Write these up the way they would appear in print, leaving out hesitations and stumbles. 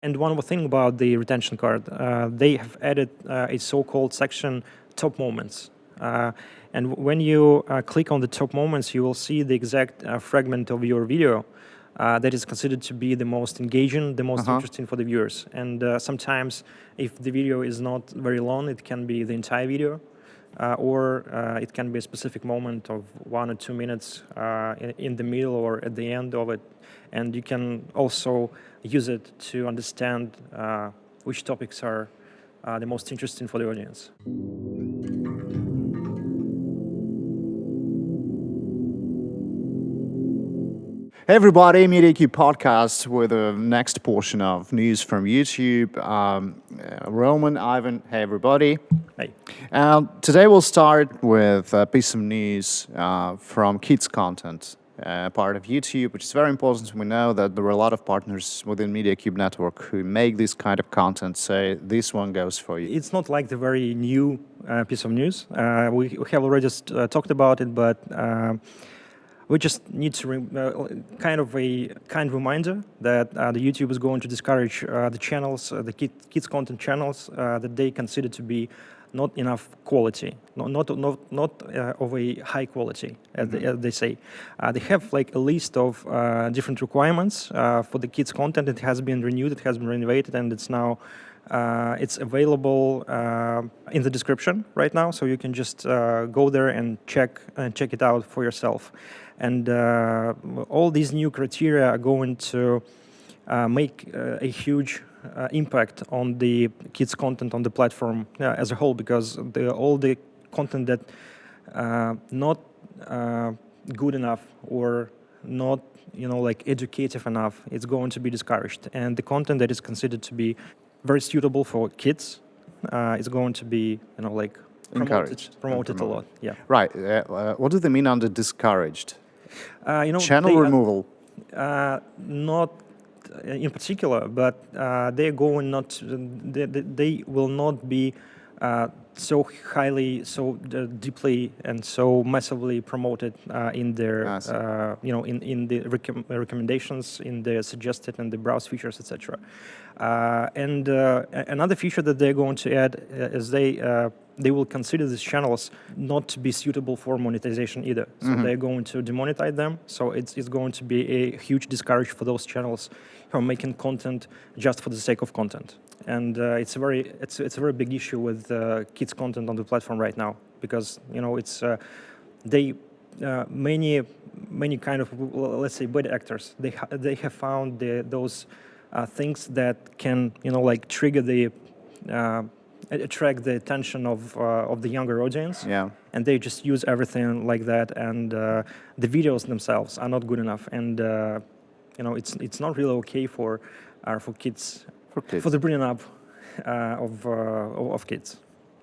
And one more thing about the retention card, they have added a so-called section top moments. And when you click on the top moments, you will see the exact fragment of your video that is considered to be the most engaging, the most interesting for the viewers. And sometimes if the video is not very long, it can be the entire video, or it can be a specific moment of 1 or 2 minutes in the middle or at the end of it. And you can also use it to understand which topics are the most interesting for the audience. Hey everybody, Mediacube podcast with the next portion of news from YouTube. Roman, Ivan, hey everybody. Hey. Today we'll start with a piece of news from kids content, part of YouTube, which is very important. We know that there are a lot of partners within Mediacube network who make this kind of content, say this one goes for you. It's not like the very new piece of news. We have already talked about it, but we just need to kind of reminder that the YouTube is going to discourage the channels, the kids content channels that they consider to be not enough quality, not of a high quality, as they say. They have like a list of different requirements for the kids content. It has been renewed, it has been renovated, and it's now it's available in the description right now, so you can just go there and check it out for yourself. And all these new criteria are going to make a huge impact on the kids' content on the platform as a whole, because all the content that not good enough or not like educative enough, it's going to be discouraged. And the content that is considered to be very suitable for kids is going to be like promoted a lot. Yeah. Right. What do they mean under discouraged? Channel removal. Not in particular, but they're going not. They will not be so highly, so deeply, and so massively promoted in their, in the recommendations, in the suggested and the browse features, etc. And another feature that they're going to add is they will consider these channels not to be suitable for monetization either. So they're going to demonetize them. So it's going to be a huge discourage for those channels who are making content just for the sake of content. And it's a very big issue with kids content on the platform right now, because it's many kind of, let's say, bad actors. They have found those things that can like trigger the attract the attention of the younger audience. Yeah. And they just use everything like that, and the videos themselves are not good enough, and it's not really okay for kids. For the bringing up of kids.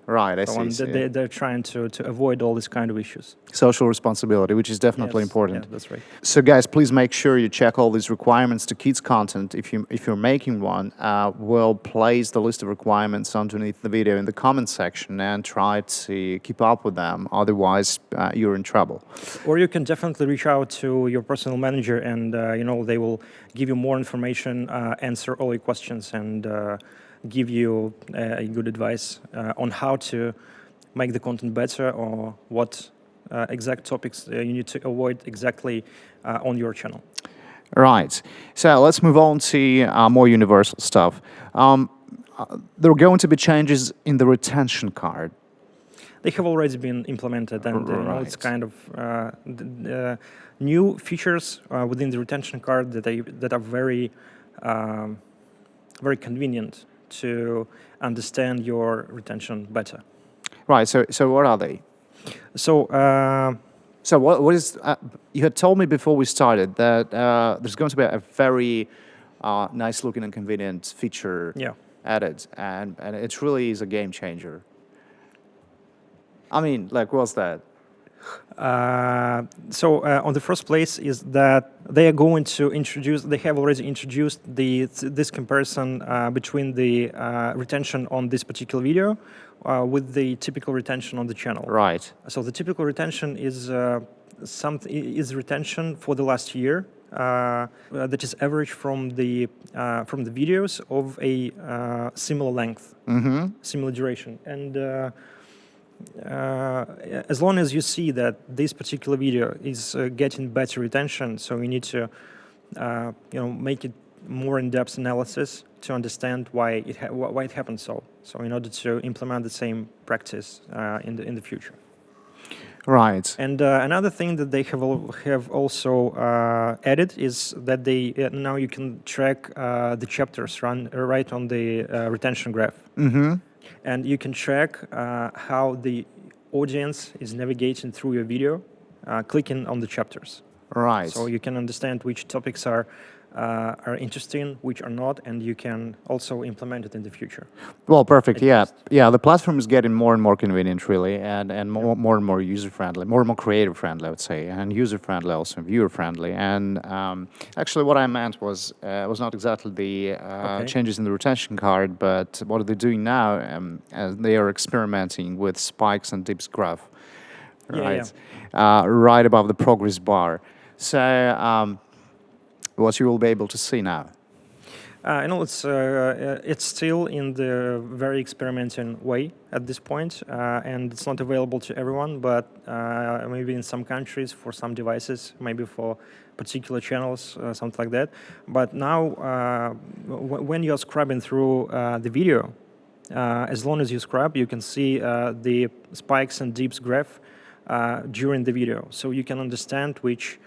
Right, I see. They're trying to avoid all these kind of issues. Social responsibility, which is definitely important. Yeah, that's right. So, guys, please make sure you check all these requirements to kids content. If you're making one, we'll place the list of requirements underneath the video in the comment section and try to keep up with them. Otherwise, you're in trouble. Or you can definitely reach out to your personal manager, and they will give you more information, answer all your questions, and give you a good advice on how to make the content better, or what exact topics you need to avoid exactly on your channel. Right. So let's move on to more universal stuff. There are going to be changes in the retention card. They have already been implemented, and it's kind of new features within the retention card that are very very convenient to understand your retention better. Right. So what are they? So what is? You had told me before we started that there's going to be a very nice looking and convenient feature added, and it really is a game changer. I mean, like, what's that? On the first place is that they are going to introduce, they have already introduced this comparison between the retention on this particular video with the typical retention on the channel. Right. So the typical retention is retention for the last year that is average from the videos of a similar length, similar duration, and as long as you see that this particular video is getting better retention, so you need to make it more in-depth analysis to understand why it happened so in order to implement the same practice in the future. Right. And another thing that they have also added is that they now you can track the chapters right on the retention graph. And you can track how the audience is navigating through your video, clicking on the chapters. Right. So you can understand which topics are interesting, which are not, and you can also implement it in the future. Well, perfect. Yeah. The platform is getting more and more convenient, really, and more and more user-friendly, more and more creator-friendly, I would say, and user-friendly also, viewer-friendly. And actually, what I meant was not exactly the changes in the retention card, but what they're doing now, they are experimenting with spikes and dips graph, right? Right above the progress bar. So. What you will be able to see now? It's still in the very experimenting way at this point, and it's not available to everyone, but maybe in some countries for some devices, maybe for particular channels, something like that. But now, when you're scrubbing through the video, as long as you scrub, you can see the spikes and dips graph during the video, so you can understand which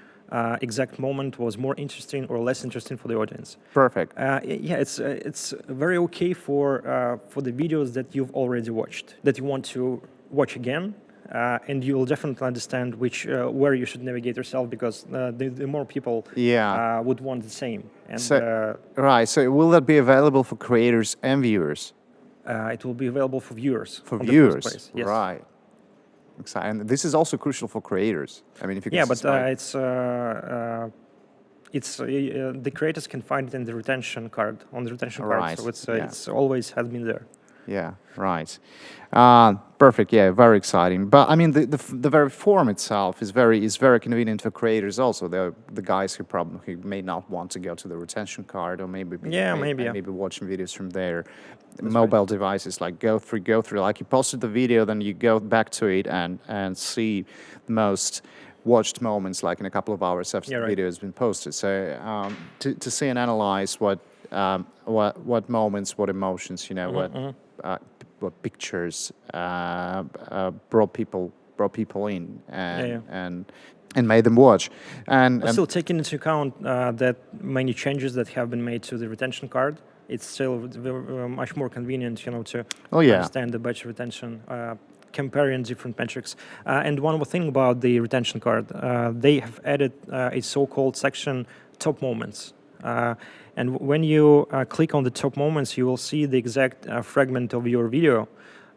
exact moment was more interesting or less interesting for the audience. Perfect. It's very okay for the videos that you've already watched, that you want to watch again, and you will definitely understand where you should navigate yourself, because the more people would want the same. And right. So will that be available for creators and viewers? It will be available for viewers. For viewers, the first place. Yes. Right. And this is also crucial for creators. I mean, if you can the creators can find it in the retention card, on the retention right. card. So it's always has been there. Yeah, right. Perfect. Yeah, very exciting. But I mean, the very form itself is very convenient for creators also. The guys who may not want to go to the retention card, or maybe watching videos from their mobile devices, like go through. Like you posted the video, then you go back to it and see the most watched moments, like in a couple of hours after the video has been posted. So to see and analyze what moments, what emotions, what pictures brought people in and made them watch. And still taking into account that many changes that have been made to the retention card, it's still much more convenient, to understand the better retention, comparing different metrics. And one more thing about the retention card, they have added a so-called section, top moments. And when you click on the top moments, you will see the exact fragment of your video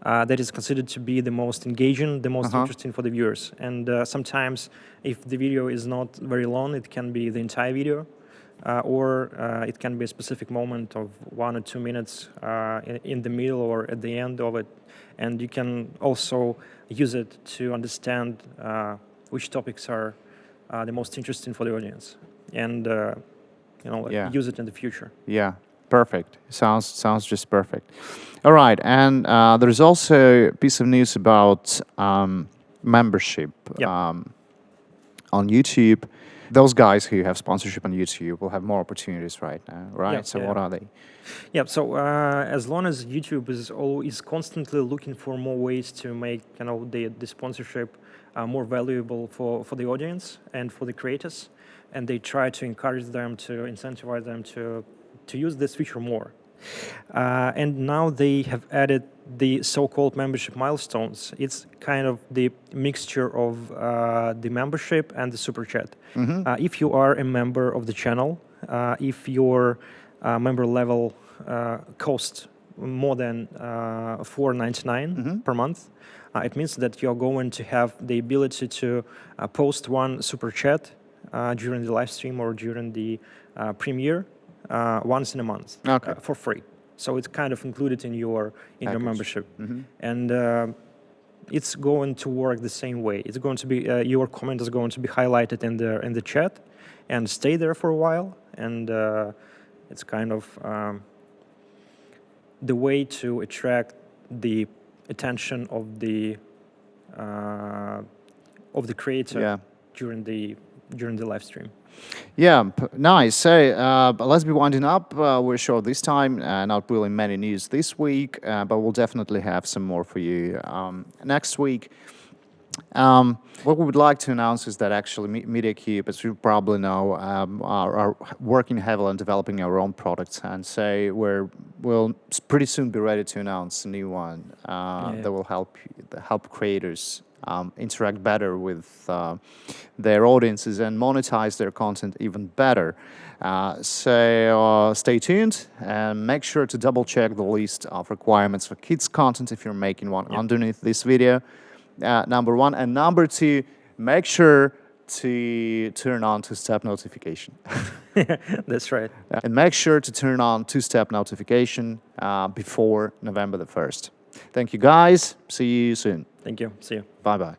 that is considered to be the most engaging, the most interesting for the viewers. And sometimes, if the video is not very long, it can be the entire video, or it can be a specific moment of 1 or 2 minutes in the middle or at the end of it. And you can also use it to understand which topics are the most interesting for the audience, and use it in the future. Yeah, perfect. Sounds just perfect. All right, and there's also a piece of news about membership on YouTube. Those guys who have sponsorship on YouTube will have more opportunities right now, right? What are they? Yeah. So as long as YouTube is constantly looking for more ways to make the sponsorship more valuable for the audience and for the creators, and they try to encourage them, to incentivize them to use this feature more. And now they have added the so-called membership milestones. It's kind of the mixture of the membership and the super chat. If you are a member of the channel, if your member level costs more than $4.99 per month, it means that you're going to have the ability to post one super chat during the live stream or during the premiere once in a month Okay. for free. So it's kind of included in your Package. membership, and it's going to work the same way. It's going to be your comment is going to be highlighted in the chat and stay there for a while, and it's kind of the way to attract the attention of the creator Yeah. during the live stream. Yeah, nice. So let's be winding up. We're short this time, not really many news this week, but we'll definitely have some more for you next week. What we would like to announce is that actually Mediacube, as you probably know, are working heavily on developing our own products, and so we'll pretty soon be ready to announce a new one that will help creators interact better with their audiences and monetize their content even better. So stay tuned and make sure to double check the list of requirements for kids content if you're making one underneath this video. Number one, and number two, make sure to turn on two-step notification. That's right. And make sure to turn on two-step notification before November the 1st. Thank you, guys. See you soon. Thank you. See you. Bye-bye.